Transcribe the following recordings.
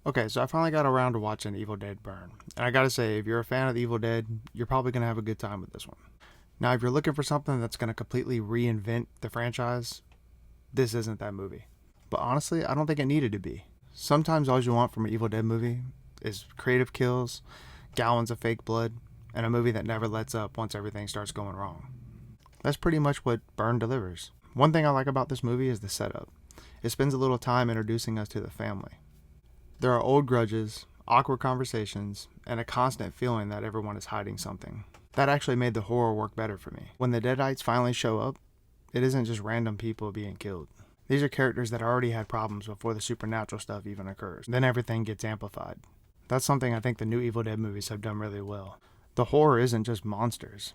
Okay, so I finally got around to watching Evil Dead Burn. And I gotta say, if you're a fan of The Evil Dead, you're probably gonna have a good time with this one. Now, if you're looking for something that's gonna completely reinvent the franchise, this isn't that movie. But honestly, I don't think it needed to be. Sometimes all you want from an Evil Dead movie is creative kills, gallons of fake blood, and a movie that never lets up once everything starts going wrong. That's pretty much what Burn delivers. One thing I like about this movie is the setup. It spends a little time introducing us to the family. There are old grudges, awkward conversations, and a constant feeling that everyone is hiding something. That actually made the horror work better for me. When the Deadites finally show up, it isn't just random people being killed. These are characters that already had problems before the supernatural stuff even occurs. Then everything gets amplified. That's something I think the new Evil Dead movies have done really well. The horror isn't just monsters.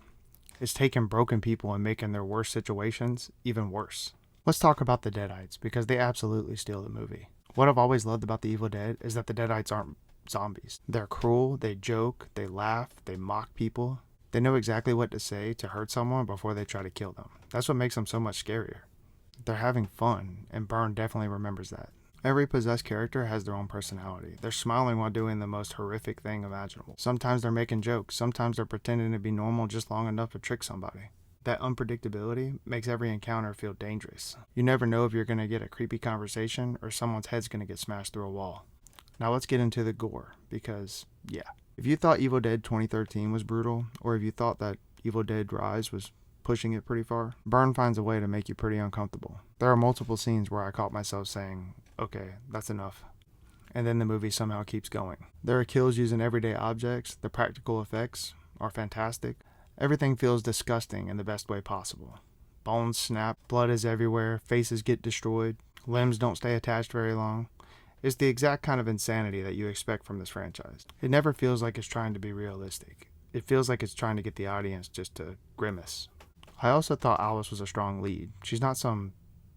It's taking broken people and making their worst situations even worse. Let's talk about the Deadites, because they absolutely steal the movie. What I've always loved about the Evil Dead is that the Deadites aren't zombies. They're cruel, they joke, they laugh, they mock people. They know exactly what to say to hurt someone before they try to kill them. That's what makes them so much scarier. They're having fun, and Byrne definitely remembers that. Every possessed character has their own personality. They're smiling while doing the most horrific thing imaginable. Sometimes they're making jokes, sometimes they're pretending to be normal just long enough to trick somebody. That unpredictability makes every encounter feel dangerous. You never know if you're going to get a creepy conversation or someone's head's going to get smashed through a wall. Now let's get into the gore, because, yeah. If you thought Evil Dead 2013 was brutal, or if you thought that Evil Dead Rise was pushing it pretty far, Byrne finds a way to make you pretty uncomfortable. There are multiple scenes where I caught myself saying, okay, that's enough. And then the movie somehow keeps going. There are kills using everyday objects, the practical effects are fantastic. Everything feels disgusting in the best way possible. Bones snap, blood is everywhere, faces get destroyed, limbs don't stay attached very long. It's the exact kind of insanity that you expect from this franchise. It never feels like it's trying to be realistic. It feels like it's trying to get the audience just to grimace. I also thought Alice was a strong lead. She's not some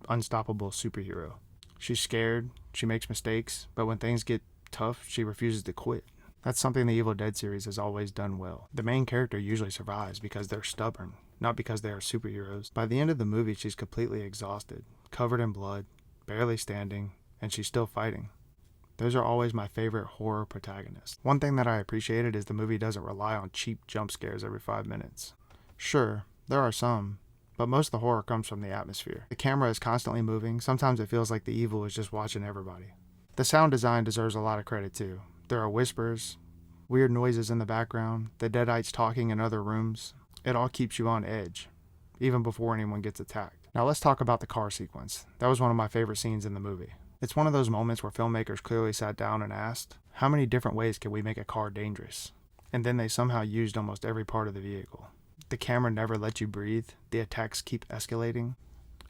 unstoppable superhero. She's scared, she makes mistakes, but when things get tough, she refuses to quit. That's something the Evil Dead series has always done well. The main character usually survives because they're stubborn, not because they are superheroes. By the end of the movie, she's completely exhausted, covered in blood, barely standing, and she's still fighting. Those are always my favorite horror protagonists. One thing that I appreciated is the movie doesn't rely on cheap jump scares every 5 minutes. Sure, there are some, but most of the horror comes from the atmosphere. The camera is constantly moving, sometimes it feels like the evil is just watching everybody. The sound design deserves a lot of credit too. There are whispers, weird noises in the background, the Deadites talking in other rooms. It all keeps you on edge, even before anyone gets attacked. Now let's talk about the car sequence. That was one of my favorite scenes in the movie. It's one of those moments where filmmakers clearly sat down and asked, how many different ways can we make a car dangerous? And then they somehow used almost every part of the vehicle. The camera never lets you breathe, the attacks keep escalating.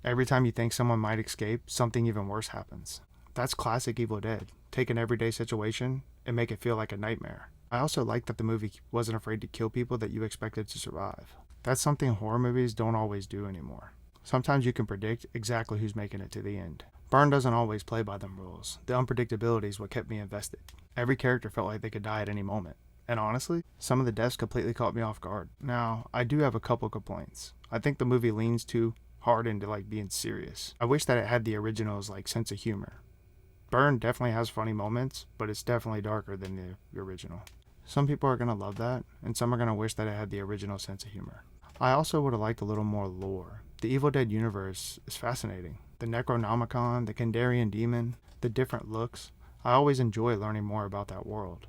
Every time you think someone might escape, something even worse happens. That's classic Evil Dead. Take an everyday situation and make it feel like a nightmare. I also like that the movie wasn't afraid to kill people that you expected to survive. That's something horror movies don't always do anymore. Sometimes you can predict exactly who's making it to the end. Byrne doesn't always play by them rules. The unpredictability is what kept me invested. Every character felt like they could die at any moment. And honestly, some of the deaths completely caught me off guard. Now, I do have a couple complaints. I think the movie leans too hard into being serious. I wish that it had the original's sense of humor. Byrne definitely has funny moments, but it's definitely darker than the original. Some people are going to love that, and some are going to wish that it had the original sense of humor. I also would have liked a little more lore. The Evil Dead universe is fascinating. The Necronomicon, the Kandarian demon, the different looks. I always enjoy learning more about that world.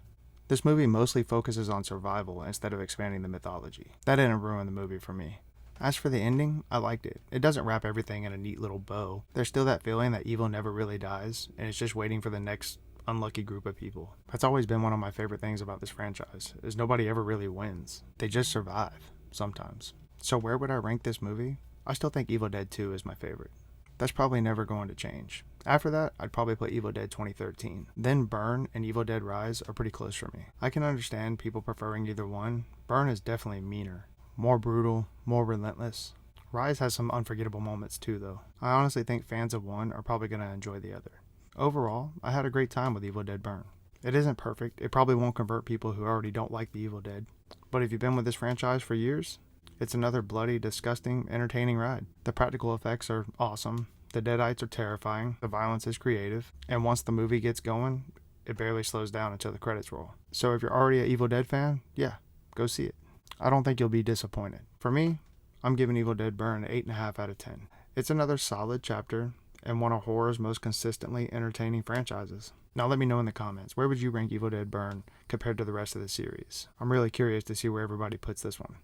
This movie mostly focuses on survival instead of expanding the mythology. That didn't ruin the movie for me. As for the ending, I liked it. It doesn't wrap everything in a neat little bow. There's still that feeling that evil never really dies, and it's just waiting for the next unlucky group of people. That's always been one of my favorite things about this franchise, is nobody ever really wins. They just survive, sometimes. So where would I rank this movie? I still think Evil Dead 2 is my favorite. That's probably never going to change. After that, I'd probably put Evil Dead 2013. Then Burn and Evil Dead Rise are pretty close for me. I can understand people preferring either one. Burn is definitely meaner. More brutal, more relentless. Rise has some unforgettable moments too, though. I honestly think fans of one are probably going to enjoy the other. Overall, I had a great time with Evil Dead Burn. It isn't perfect, it probably won't convert people who already don't like the Evil Dead, but if you've been with this franchise for years, it's another bloody, disgusting, entertaining ride. The practical effects are awesome, the Deadites are terrifying, the violence is creative, and once the movie gets going, It barely slows down until the credits roll. So if you're already an Evil Dead fan, yeah, go see it. I don't think you'll be disappointed. For me, I'm giving Evil Dead Burn an 8.5 out of 10. It's another solid chapter and one of horror's most consistently entertaining franchises. Now let me know in the comments, where would you rank Evil Dead Burn compared to the rest of the series? I'm really curious to see where everybody puts this one.